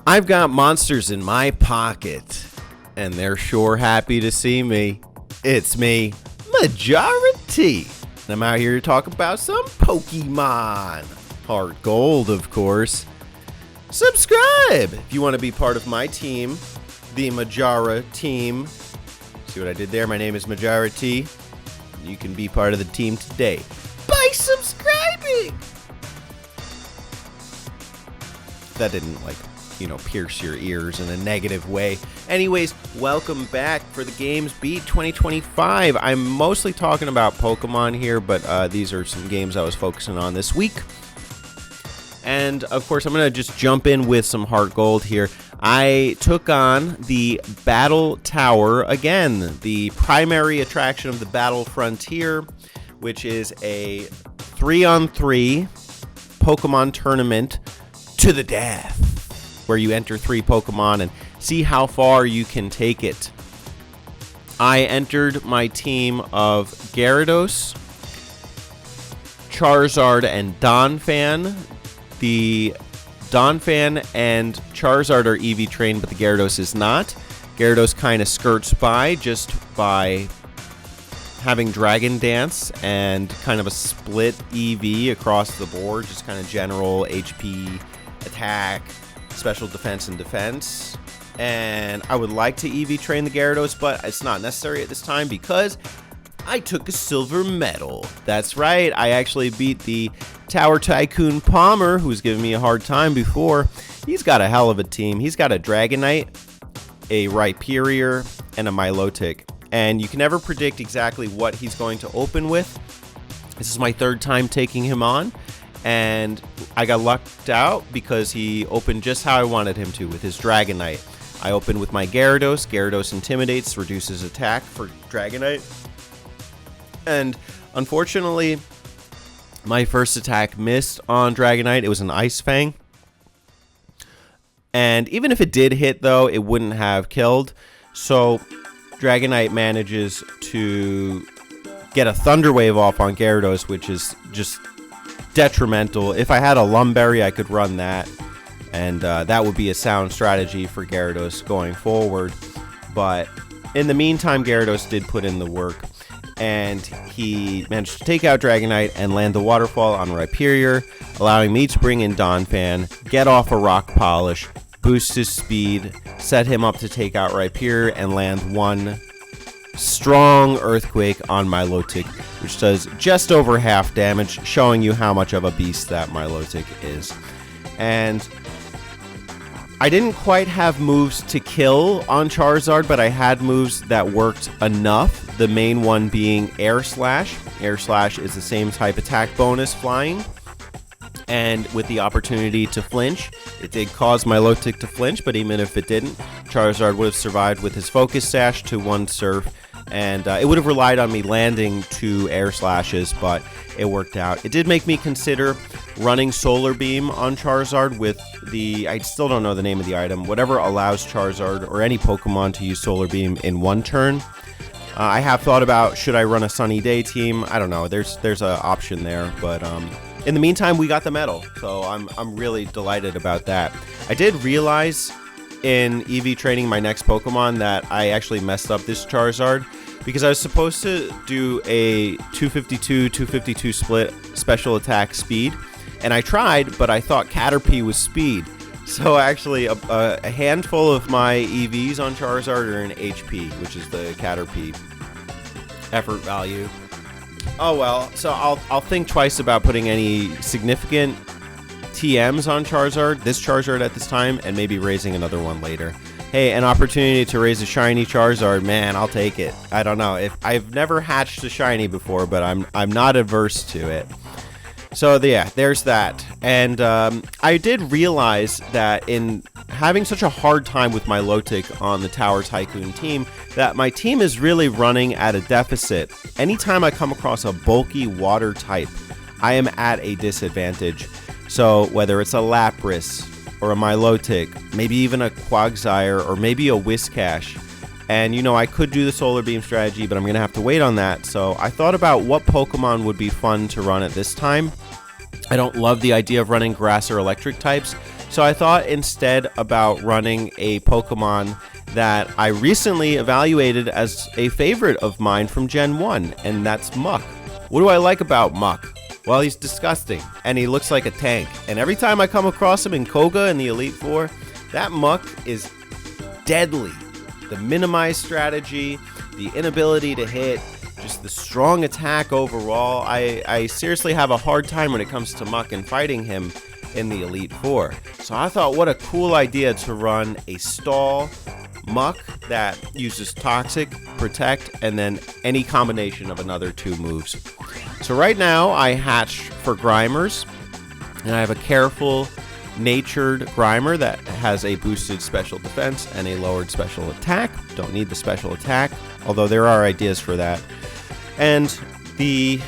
I've got monsters in my pocket, and they're sure happy to see me. It's me, Majora T, and I'm out here to talk about some Pokemon. Heart Gold, of course. Subscribe if you want to be part of my team, the Majora team. See what I did there? My name is Majora T. You can be part of the team today by subscribing. That didn't, pierce your ears in a negative way. Anyways, welcome back for the Games Beat 2025. I'm mostly talking about Pokemon here, but these are some games I was focusing on this week. And, of course, I'm going to just jump in with some Heart Gold here. I took on the Battle Tower again, the primary attraction of the Battle Frontier, which is a 3-on-3 Pokemon tournament to the death, where you enter 3 Pokemon and see how far you can take it. I entered my team of Gyarados, Charizard, and Donphan. The Donphan and Charizard are EV trained, but the Gyarados is not. Gyarados kind of skirts by just by having Dragon Dance and kind of a split EV across the board, just kind of general HP, attack, special defense, and defense. And I would like to EV train the Gyarados, but it's not necessary at this time because I took a silver medal. That's right, I actually beat the Tower Tycoon Palmer, who's given me a hard time before. He's got a hell of a team. He's got a Dragonite, a Rhyperior, and a Milotic. And you can never predict exactly what he's going to open with. This is my 3rd time taking him on. And I got lucked out because he opened just how I wanted him to with his Dragonite. I opened with my Gyarados. Gyarados intimidates, reduces attack for Dragonite. And unfortunately, my first attack missed on Dragonite. It was an Ice Fang. And even if it did hit, though, it wouldn't have killed. So Dragonite manages to get a Thunder Wave off on Gyarados, which is just detrimental. If I had a Lumberry, I could run that, and that would be a sound strategy for Gyarados going forward. But in the meantime, Gyarados did put in the work, and he managed to take out Dragonite and land the Waterfall on Rhyperior, allowing me to bring in Donphan, get off a Rock Polish, boost his speed, set him up to take out Rhyperior, and land one strong Earthquake on Milotic, which does just over half damage, showing you how much of a beast that Milotic is. And I didn't quite have moves to kill on Charizard, but I had moves that worked enough, the main one being Air Slash. Air Slash is the same type attack bonus, flying, and with the opportunity to flinch. It did cause Milotic to flinch, but even if it didn't, Charizard would have survived with his Focus Sash to 1 Surf, and it would have relied on me landing 2 Air Slashes, but it worked out. It did make me consider running Solar Beam on Charizard with the, I still don't know the name of the item, whatever allows Charizard or any Pokemon to use Solar Beam in 1 turn. I have thought about, should I run a Sunny Day team? I don't know, there's an option there, but in the meantime, we got the medal, so I'm really delighted about that. I did realize in EV training my next Pokemon that I actually messed up this Charizard because I was supposed to do a 252 split special attack speed, and I tried, but I thought Caterpie was speed. So actually a handful of my EVs on Charizard are in HP, which is the Caterpie effort value. Oh well, so I'll think twice about putting any significant TMs on Charizard, this Charizard at this time, and maybe raising another one later. Hey, an opportunity to raise a shiny Charizard, man, I'll take it. I don't know, if I've never hatched a shiny before, but I'm not averse to it. So yeah, there's that. And I did realize that in having such a hard time with Milotic on the Tower Tycoon team, that my team is really running at a deficit. Anytime I come across a bulky water type, I am at a disadvantage. So whether it's a Lapras or a Milotic, maybe even a Quagsire, or maybe a Whiscash, and I could do the Solar Beam strategy, but I'm going to have to wait on that. So I thought about what Pokemon would be fun to run at this time. I don't love the idea of running grass or electric types, so I thought instead about running a Pokemon that I recently evaluated as a favorite of mine from Gen 1, and that's Muck. What do I like about Muck? Well, he's disgusting, and he looks like a tank. And every time I come across him in Koga in the Elite Four, that Muck is deadly. The minimize strategy, the inability to hit, just the strong attack overall. I seriously have a hard time when it comes to Muck and fighting him in the Elite Four. So I thought, what a cool idea to run a stall Muck that uses Toxic, Protect, and then any combination of another 2 moves. So right now I hatched for Grimers, and I have a careful natured Grimer that has a boosted special defense and a lowered special attack. Don't need the special attack, although there are ideas for that. And the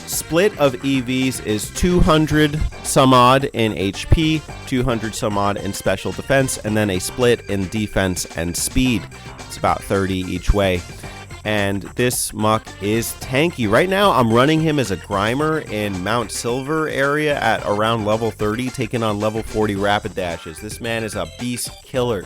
split of EVs is 200 some odd in HP, 200 some odd in special defense, and then a split in defense and speed. It's about 30 each way. And this Muck is tanky. Right now, I'm running him as a Grimer in Mount Silver area at around level 30, taking on level 40 Rapid Dashes. This man is a beast killer.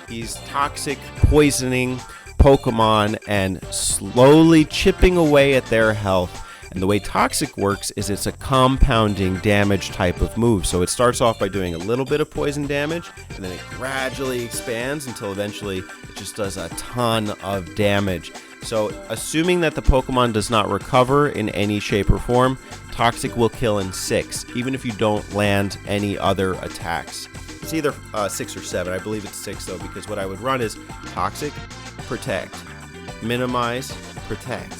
He's toxic, poisoning Pokemon and slowly chipping away at their health. And the way Toxic works is it's a compounding damage type of move. So it starts off by doing a little bit of poison damage, and then it gradually expands until eventually it just does a ton of damage. So assuming that the Pokemon does not recover in any shape or form, Toxic will kill in 6, even if you don't land any other attacks. It's either 6 or 7. I believe it's 6 though, because what I would run is Toxic, Protect, Minimize, Protect,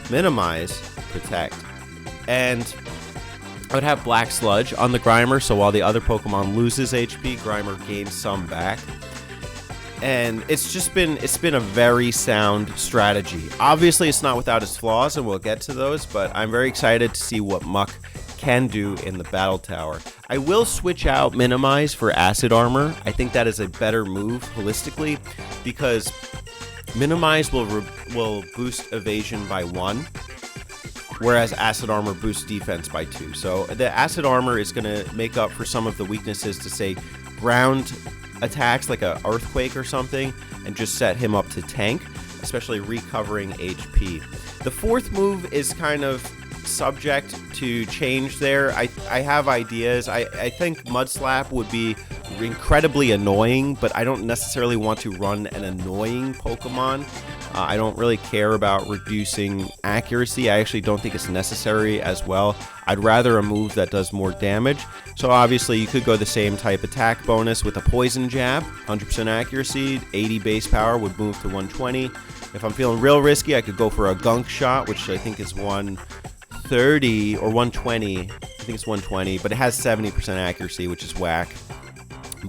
Minimize, Protect, and I would have Black Sludge on the Grimer, so while the other Pokemon loses HP, Grimer gains some back. And it's been a very sound strategy. Obviously, it's not without its flaws, and we'll get to those, but I'm very excited to see what Muck can do in the Battle Tower. I will switch out Minimize for Acid Armor. I think that is a better move holistically, because Minimize will boost evasion by 1, whereas Acid Armor boosts defense by 2. So the Acid Armor is going to make up for some of the weaknesses to, say, ground attacks like a Earthquake or something, and just set him up to tank, especially recovering HP. The 4th move is kind of subject to change there. I have ideas. I think Mud Slap would be incredibly annoying, but I don't necessarily want to run an annoying Pokemon. I don't really care about reducing accuracy. I actually don't think it's necessary as well. I'd rather a move that does more damage. So obviously you could go the same type attack bonus with a Poison Jab, 100% accuracy, 80 base power would move to 120. If I'm feeling real risky, I could go for a Gunk Shot, which I think is 130 or 120. I think it's 120, but it has 70% accuracy, which is whack.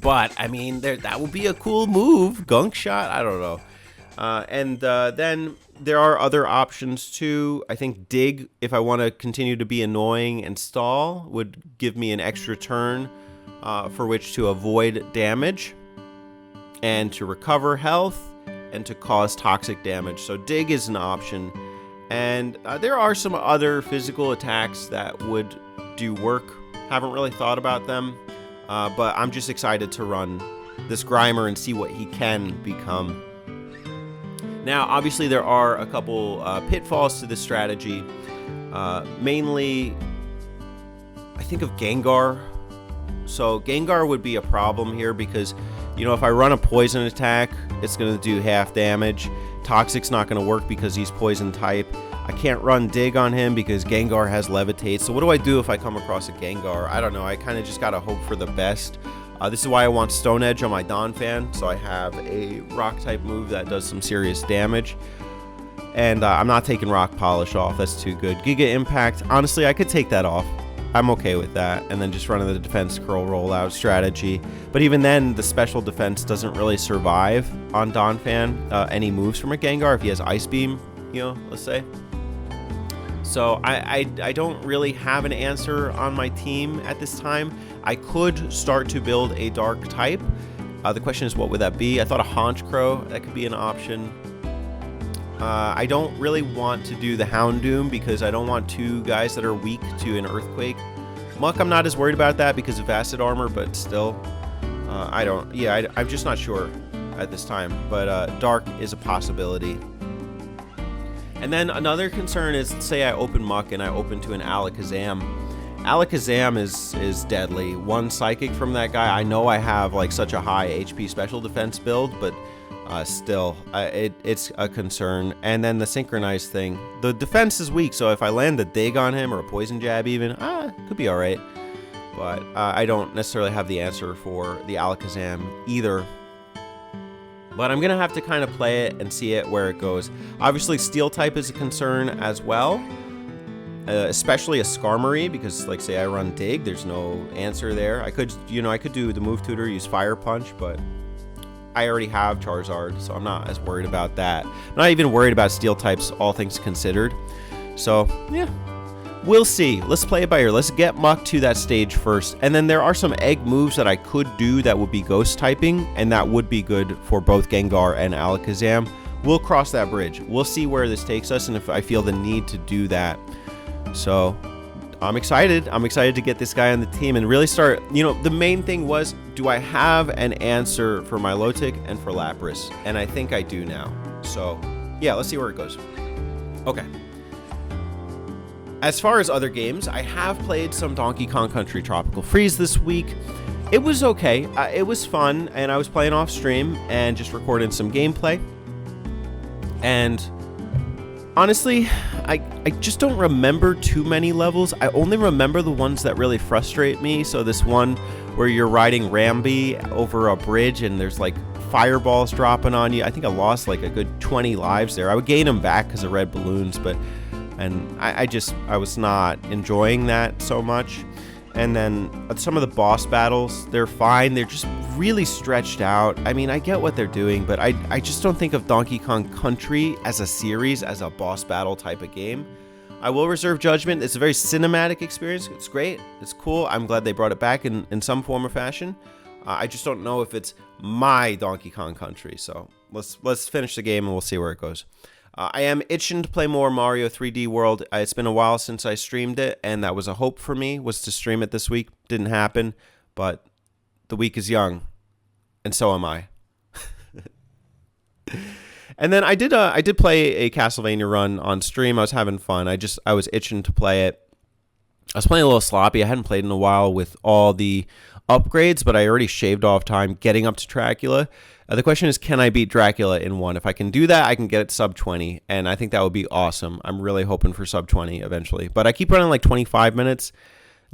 But I mean, that would be a cool move. Gunk Shot, I don't know. Then there are other options too. I think Dig, if I want to continue to be annoying and stall, would give me an extra turn for which to avoid damage and to recover health and to cause toxic damage. So Dig is an option. And there are some other physical attacks that would do work. Haven't really thought about them, but I'm just excited to run this Grimer and see what he can become. Now, obviously, there are a couple pitfalls to this strategy. Mainly, I think of Gengar. So Gengar would be a problem here because, you know, if I run a poison attack, it's going to do half damage. Toxic's not going to work because he's poison type. I can't run Dig on him because Gengar has Levitate. So what do I do if I come across a Gengar? I don't know. I kind of just got to hope for the best. This is why I want Stone Edge on my Donphan, so I have a rock type move that does some serious damage. And I'm not taking Rock Polish off, that's too good. Giga Impact, honestly, I could take that off. I'm okay with that, and then just running the defense curl rollout strategy. But even then, the special defense doesn't really survive on Donphan any moves from a Gengar if he has Ice Beam, you know, let's say. So I don't really have an answer on my team at this time. I could start to build a dark type. The question is, what would that be? I thought a Honchkrow, that could be an option. I don't really want to do the Houndoom because I don't want 2 guys that are weak to an Earthquake. Muck, I'm not as worried about that because of acid armor, but still, I'm just not sure at this time. But Dark is a possibility. And then another concern is, let's say I open Muck and I open to an Alakazam. Alakazam is deadly. One Psychic from that guy. I know I have like such a high HP special defense build, but still, it's a concern. And then the Synchronized thing. The defense is weak, so if I land a Dig on him or a Poison Jab even, could be alright. But I don't necessarily have the answer for the Alakazam either. But I'm going to have to kind of play it and see it where it goes. Obviously, Steel type is a concern as well. Especially a Skarmory, because like say I run Dig, there's no answer there. I could do the move tutor, use Fire Punch, but I already have Charizard, so I'm not as worried about that. I'm not even worried about Steel types, all things considered. So yeah, we'll see. Let's play it by ear. Let's get Muck to that stage first, and then there are some egg moves that I could do that would be Ghost typing, and that would be good for both Gengar and Alakazam. We'll cross that bridge. We'll see where this takes us, and if I feel the need to do that. So I'm excited. I'm excited to get this guy on the team and really start. The main thing was, do I have an answer for my Milotic and for Lapras? And I think I do now. So yeah, let's see where it goes. Okay. As far as other games, I have played some Donkey Kong Country Tropical Freeze this week. It was okay. It was fun, and I was playing off stream and just recording some gameplay. And honestly, I just don't remember too many levels. I only remember the ones that really frustrate me. So this one where you're riding Rambi over a bridge and there's like fireballs dropping on you. I think I lost like a good 20 lives there. I would gain them back because of red balloons, but I was not enjoying that so much. And then some of the boss battles, they're fine. They're just really stretched out. I mean, I get what they're doing, but I just don't think of Donkey Kong Country as a series, as a boss battle type of game. I will reserve judgment. It's a very cinematic experience. It's great. It's cool. I'm glad they brought it back in some form or fashion. I just don't know if it's my Donkey Kong Country. So let's finish the game and we'll see where it goes. I am itching to play more Mario 3D World. It's been a while since I streamed it, and that was a hope for me, was to stream it this week. Didn't happen, but the week is young, and so am I. And then I did play a Castlevania run on stream. I was having fun. I was itching to play it. I was playing a little sloppy. I hadn't played in a while with all the upgrades, but I already shaved off time getting up to Dracula. The question is, can I beat Dracula in one? If I can do that, I can get it sub 20, and I think that would be awesome. I'm really hoping for sub 20 eventually, but I keep running like 25 minutes.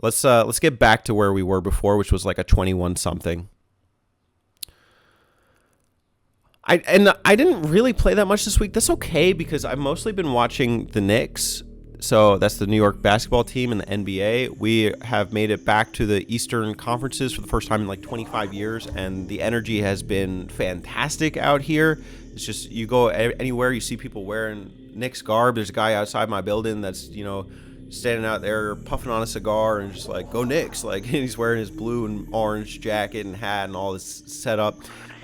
Let's get back to where we were before, which was like a 21 something. I didn't really play that much this week. That's okay because I've mostly been watching the Knicks. So that's the New York basketball team in the NBA. We have made it back to the Eastern Conferences for the first time in like 25 years, and the energy has been fantastic out here. It's just, you go anywhere, you see people wearing Knicks garb. There's a guy outside my building that's, standing out there puffing on a cigar and just like, go Knicks. Like, and he's wearing his blue and orange jacket and hat and all this setup.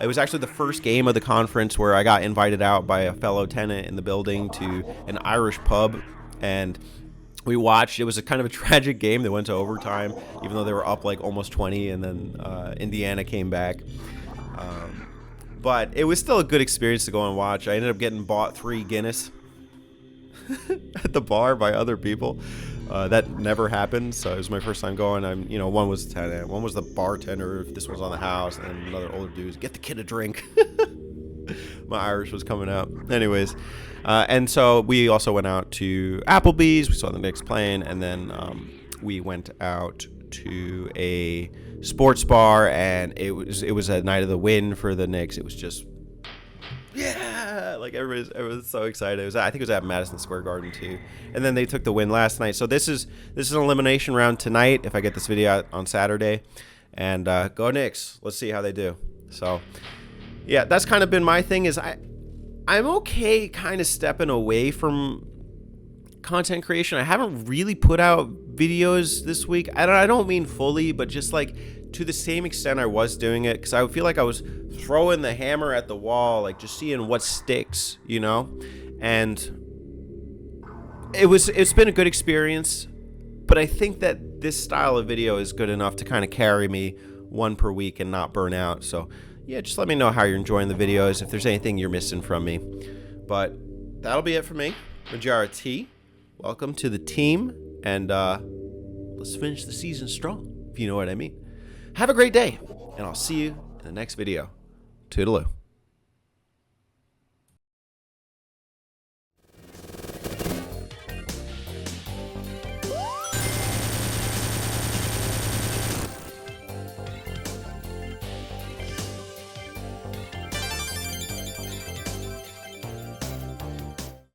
It was actually the first game of the conference where I got invited out by a fellow tenant in the building to an Irish pub. And we watched. It was a kind of a tragic game. They went to overtime, even though they were up like almost 20, and then Indiana came back. But it was still a good experience to go and watch. I ended up getting bought 3 Guinness at the bar by other people. That never happened, so it was my first time going. One was the tenant, one was the bartender. This was on the house, and another older dude was, get the kid a drink. My Irish was coming out. Anyways, and so we also went out to Applebee's. We saw the Knicks playing, and then we went out to a sports bar, and it was a night of the win for the Knicks. It was just, yeah, like everyone's so excited. I think it was at Madison Square Garden too. And then they took the win last night. So this is an elimination round tonight if I get this video out on Saturday. And go Knicks. Let's see how they do. So yeah, that's kind of been my thing, is I'm okay kind of stepping away from content creation. I haven't really put out videos this week. I don't mean fully, but just like to the same extent I was doing it, because I feel like I was throwing the hammer at the wall, like just seeing what sticks, and it's been a good experience. But I think that this style of video is good enough to kind of carry me one per week and not burn out. So yeah, just let me know how you're enjoying the videos, if there's anything you're missing from me. But that'll be it for me. Majora T, welcome to the team, and let's finish the season strong, if you know what I mean. Have a great day, and I'll see you in the next video. Toodaloo.